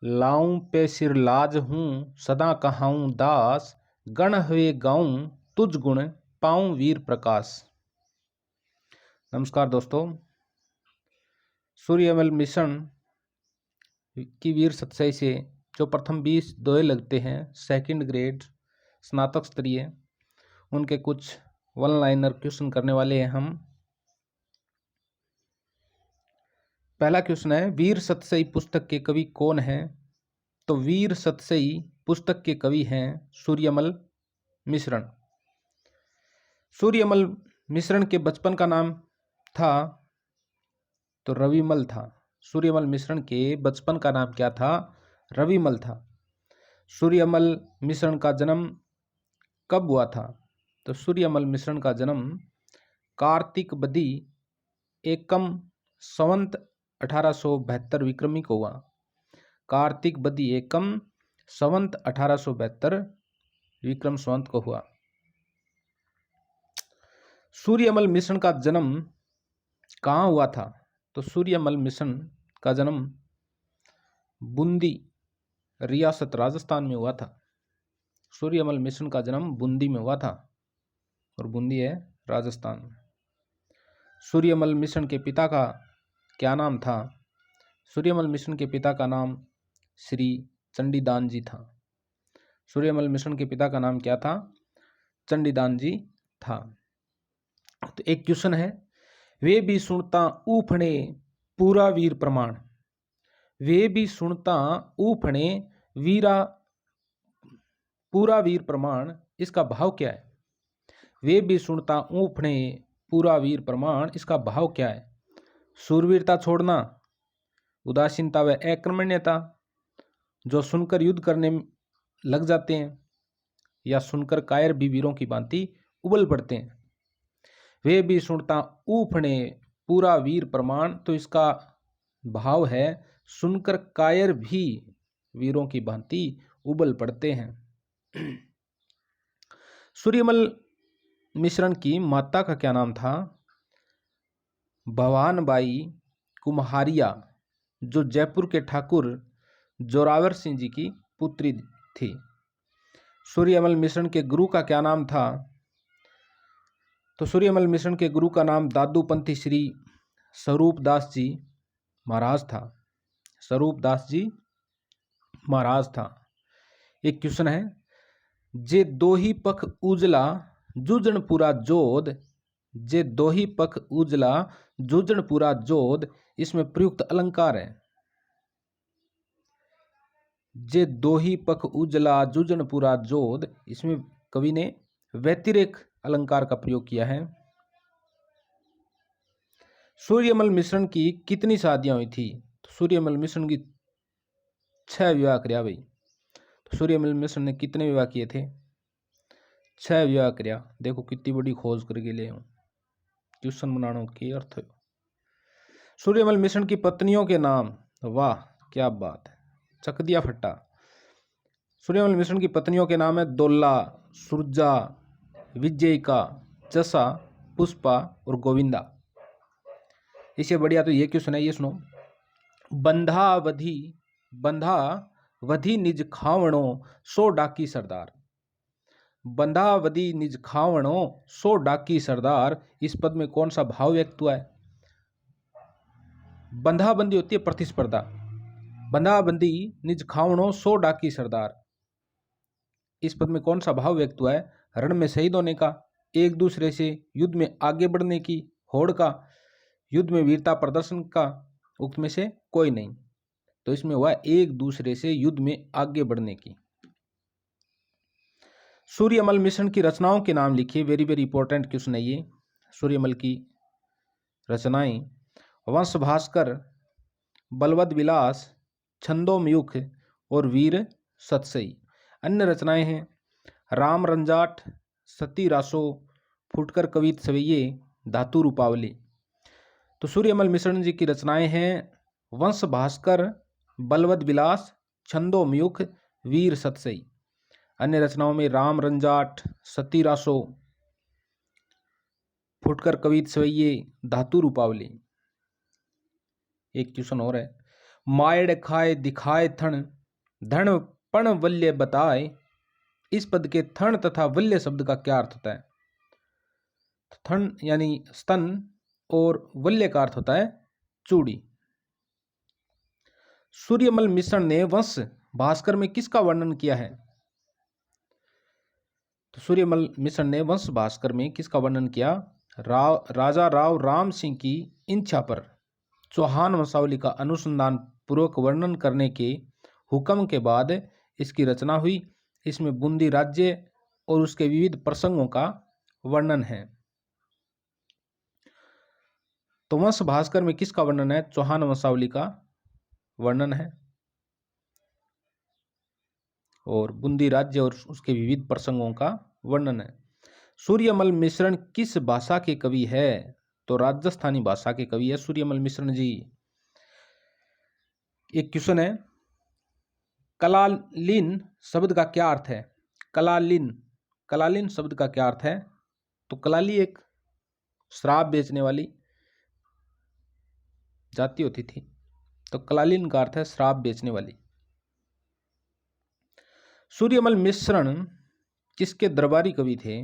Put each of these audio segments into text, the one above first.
लाऊं पे सिर लाज हूँ सदा कहाऊं दास, गण हुए गाऊं तुझ गुण पाऊं वीर प्रकाश। नमस्कार दोस्तों, सूर्यमल मिशन की वीर सतसई से जो प्रथम 20 दोहे लगते हैं सेकंड ग्रेड स्नातक स्तरीय, उनके कुछ वन लाइनर क्वेश्चन करने वाले हैं हम। पहला क्वेश्चन है, वीर सतसई पुस्तक के कवि कौन हैं? तो वीर सतसई पुस्तक के कवि हैं सूर्यमल मिश्रण। सूर्यमल मिश्रण के बचपन का नाम था तो रविमल था। सूर्यमल मिश्रण के बचपन का नाम क्या था? रविमल था। सूर्यमल मिश्रण का जन्म कब हुआ था? तो सूर्यमल मिश्रण का जन्म कार्तिक बदी एकम संवत 1872 विक्रमी को हुआ। कार्तिक बदी एकम संवत 1872 विक्रम संवत को हुआ। सूर्यमल मिश्रण का जन्म कहाँ हुआ था? तो सूर्यमल मिश्रण का जन्म बूंदी रियासत राजस्थान में हुआ था। सूर्यमल मिश्रण का जन्म बूंदी में हुआ था और बूंदी है राजस्थान में। सूर्यमल मिश्रण के पिता का क्या नाम था? सूर्यमल मिश्रण के पिता का नाम श्री चंडीदान जी था। सूर्यमल मिश्रण के पिता का नाम क्या था? चंडीदान जी था। तो एक क्वेश्चन है, वे भी सुनता ऊफणे पूरा वीर प्रमाण। वे भी सुनता ऊफणे वीरा पूरा वीर प्रमाण, इसका भाव क्या है? वे भी सुनता ऊफणे पूरा वीर प्रमाण, इसका भाव क्या है? शूरवीरता छोड़ना, उदासीनता व अकर्मण्यता, जो सुनकर युद्ध करने लग जाते हैं, या सुनकर कायर भी वीरों की भांति उबल पड़ते हैं। वे भी सुनता ऊफणे पूरा वीर प्रमाण, तो इसका भाव है सुनकर कायर भी वीरों की भांति उबल पड़ते हैं। सूर्यमल मिश्रण की माता का क्या नाम था? भवानबाई कुम्हारिया, जो जयपुर के ठाकुर जोरावर सिंह जी की पुत्री थी। सूर्यमल मिश्रण के गुरु का क्या नाम था? तो सूर्यमल मिश्रण के गुरु का नाम दादूपंथी श्री स्वरूप दास जी महाराज था। स्वरूप दास जी महाराज था। एक क्वेश्चन है, जे दोही पख उजला जुजन पूरा जोध, जे दोही पख उजला जुजन पूरा जोध, इसमें प्रयुक्त अलंकार है। जे दोही पख उजला जुजन पूरा जोध, इसमें कवि ने व्यतिरेक अलंकार का प्रयोग किया है। सूर्यमल मिश्रण की कितनी शादियां हुई थी? तो सूर्यमल मिश्रण की 6 विवाह करया भाई। तो सूर्यमल मिश्रण ने कितने विवाह किए थे? 6 विवाह करया। देखो कितनी बड़ी खोज करके ले आऊं, ट्यूशन बनाने की अर्थ है। सूर्यमल मिश्रण की पत्नियों के नाम, वाह क्या बात है, चक दिया फट्टा। सूर्यमल मिश्रण की पत्नियों के नाम है दोल्ला, सुरजा, विजयिका, चसा, पुष्पा और गोविंदा। इससे बढ़िया तो ये क्वेश्चन है, ये सुनो। बंधावधि निज खावणो सो डाकी सरदार। बंधावधि निज खावणो सो डाकी सरदार, इस पद में कौन सा भाव व्यक्त हुआ है? बंधाबंदी होती है प्रतिस्पर्धा। बंधाबंदी निज खावणो सो डाकी सरदार, इस पद में कौन सा भाव व्यक्त हुआ है? रण में शहीद होने का, एक दूसरे से युद्ध में आगे बढ़ने की होड़ का, युद्ध में वीरता प्रदर्शन का, उक्त में से कोई नहीं। तो इसमें हुआ एक दूसरे से युद्ध में आगे बढ़ने की। सूर्यमल मिश्रण की रचनाओं के नाम लिखिए। वेरी वेरी इंपॉर्टेंट क्वेश्चन है ये। सूर्यमल की रचनाएं, वंश भास्कर, बलवद विलास, छंदोमयुख और वीर सतसई। अन्य रचनाएं हैं राम रंजाट, सती रासो, फुटकर कवित सवैये, धातु रूपावली। तो सूर्यमल मिश्रण जी की रचनाएं हैं वंश भास्कर, बलवद विलास, छंदोमयुख, वीर सतसई। अन्य रचनाओं में राम रंजाट, सती रासो, फुटकर कवित सवैये, धातु रूपावली। एक क्वेश्चन और है, मायड़ खाए दिखाए थण, धन पण वल्य बताए। इस पद के थण तथा वल्य शब्द का क्या अर्थ होता है? थण यानी स्तन और वल्य का अर्थ होता है चूड़ी। सूर्यमल मिश्र ने वंश भास्कर में किसका वर्णन किया है? तो सूर्यमल मिश्र ने वंश भास्कर में किसका वर्णन किया? राजा राव राम सिंह की इच्छा पर चौहान वंशावली का अनुसंधान पूर्वक वर्णन करने के हुक्म के बाद इसकी रचना हुई। इसमें बूंदी राज्य और उसके विविध प्रसंगों का वर्णन है। तो वंश भास्कर में किसका वर्णन है? चौहान वंशावली का वर्णन है और बूंदी राज्य और उसके विविध प्रसंगों का वर्णन है। सूर्यमल मिश्रण किस भाषा के कवि है? तो राजस्थानी भाषा के कवि है सूर्यमल मिश्रण जी। एक क्वेश्चन है, कलालीन शब्द का क्या अर्थ है? कलालीन शब्द का क्या अर्थ है? तो कलाली एक शराब बेचने वाली जाति होती थी, तो कलालीन का अर्थ है शराब बेचने वाली। सूर्यमल मिश्रण किसके दरबारी कवि थे?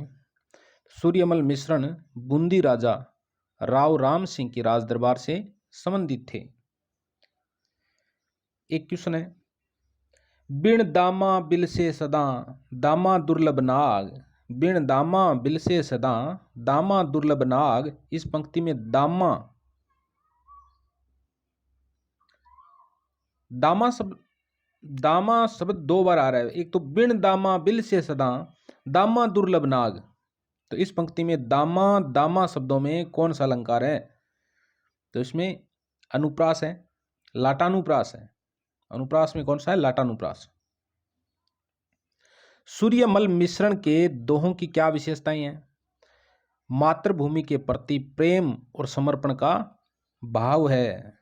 सूर्यमल मिश्रण बूंदी राजा राव राम सिंह के राज दरबार से संबंधित थे। एक क्वेश्चन है, बिन दामा बिल से सदा दामा दुर्लभ नाग। बिन दामा बिल से सदा दामा दुर्लभ नाग। इस पंक्ति में दामा शब्द दो बार आ रहा है। एक तो बिन दामा बिल से सदा दामा दुर्लभ नाग। तो इस पंक्ति में दामा शब्दों में कौन सा अलंकार है? तो इसमें अनुप्रास है, लाटानुप्रास है। अनुप्रास में कौन सा है? लाटानुप्रास। सूर्यमल मिश्रण के दोहों की क्या विशेषताएं हैं? मातृभूमि के प्रति प्रेम और समर्पण का भाव है।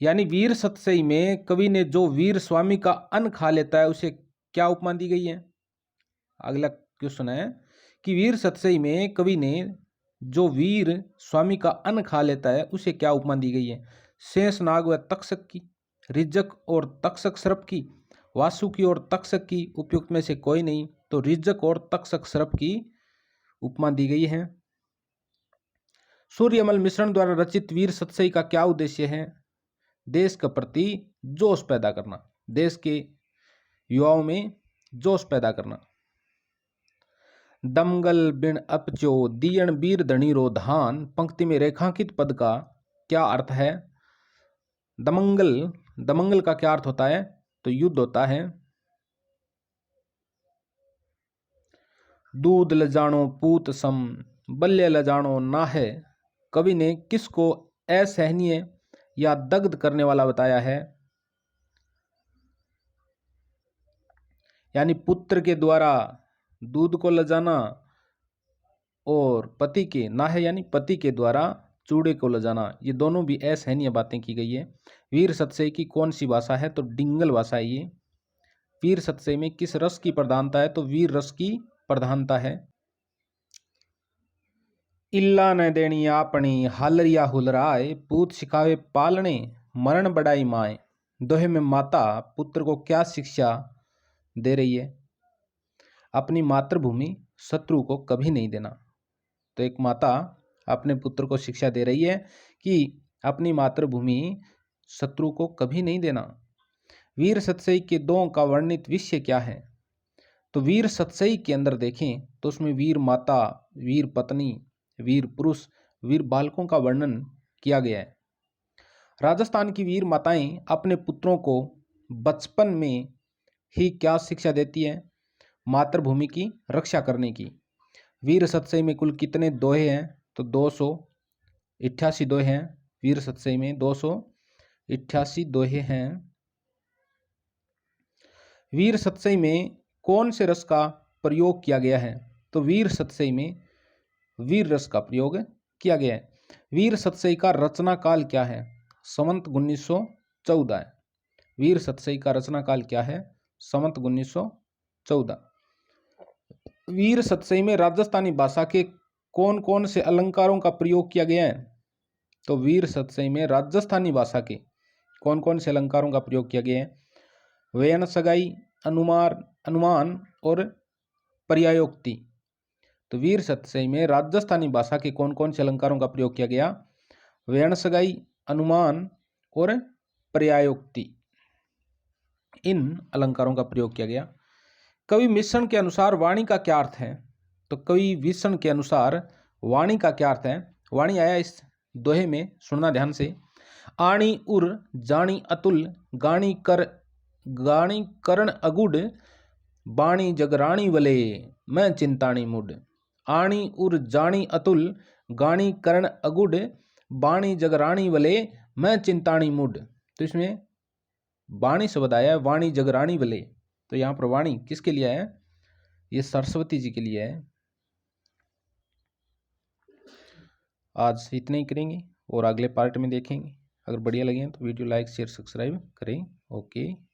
यानी वीर सतसई में कवि ने जो वीर स्वामी का अन्न खा लेता है उसे क्या उपमा दी गई है? अगला क्वेश्चन है कि वीर सतसई में कवि ने जो वीर स्वामी का अन्न खा लेता है उसे क्या उपमा दी गई है? शेषनाग व तक्षक की, रिज्जक और तक्षक सर्प की, वासुकी और तक्षक की, उपयुक्त में से कोई नहीं। तो रिज्जक और तक्षक सर्प की उपमा दी गई है। सूर्यमल मिश्रण द्वारा रचित वीर सतसई का क्या उद्देश्य है? देश के प्रति जोश पैदा करना, देश के युवाओं में जोश पैदा करना। दमगल बिन अपचो दियण बीर धनी रोधान। पंक्ति में रेखांकित पद का क्या अर्थ है? दमंगल का क्या अर्थ होता है? तो युद्ध होता है। दूध लजाणो पूत सम बल्य लजाणो ना है। कवि ने किसको असहनीय या दग्ध करने वाला बताया है? यानी पुत्र के द्वारा दूध को लजाना और पति के ना है यानी पति के द्वारा चूड़े को लजाना, ये दोनों भी असहनीय बातें की गई है। वीर सतसई की कौन सी भाषा है? तो डिंगल भाषा है ये। वीर सतसई में किस रस की प्रधानता है? तो वीर रस की प्रधानता है। इल्ला न देनी आपनी हालरिया हुलराए, पूत सिखावे पालने मरण बढ़ाई माए। दोहे में माता पुत्र को क्या शिक्षा दे रही है? अपनी मातृभूमि शत्रु को कभी नहीं देना। तो एक माता अपने पुत्र को शिक्षा दे रही है कि अपनी मातृभूमि शत्रु को कभी नहीं देना। वीर सतसई के दो का वर्णित विषय क्या है? तो वीर सतसई के अंदर देखें तो उसमें वीर माता, वीर पत्नी, वीर पुरुष, वीर बालकों का वर्णन किया गया है। राजस्थान की वीर माताएं अपने पुत्रों को बचपन में ही क्या शिक्षा देती है? मातृभूमि की रक्षा करने की। वीर सतसई में कुल कितने दोहे हैं? तो 288 दोहे हैं। वीर सतसई में 288 दोहे हैं। वीर सतसई में कौन से रस का प्रयोग किया गया है? तो वीर सतसई में वीर रस का प्रयोग किया गया है। वीर सतसई का रचना काल क्या है? संवत 1914 है। वीर सतसई का रचना काल क्या है? संवत 1914। वीर सतसई में राजस्थानी भाषा के कौन कौन से अलंकारों का प्रयोग किया गया है? तो वीर सतसई में राजस्थानी भाषा के कौन कौन से अलंकारों का प्रयोग किया गया है? व्ययन सगाई, अनुमान और पर्यायोक्ति। तो वीर सतसई में राजस्थानी भाषा के कौन कौन से अलंकारों का प्रयोग किया गया? व्ययन सगाई, अनुमान और पर्यायोक्ति, इन अलंकारों का प्रयोग किया गया। कवि मिश्रण के अनुसार वाणी का क्या अर्थ है? तो कवि विष्ण के अनुसार वाणी का क्या अर्थ है? वाणी आया इस दोहे में, सुनना ध्यान से। आणी उर जानी अतुल, गाणी करण अगुड, बाणी जगराणी वले, मैं चिंताणी मुड। आणी उर जानी अतुल, गाणी करण अगुड, बाणी जगराणी वले, मैं चिंताणी मुड। तो इसमें वाणी शब्द आया है, वाणी जगराणी वले। तो यहाँ पर वाणी किसके लिए है? ये सरस्वती जी के लिए है। आज इतना ही करेंगे और अगले पार्ट में देखेंगे। अगर बढ़िया लगे तो वीडियो लाइक शेयर सब्सक्राइब करें। ओके।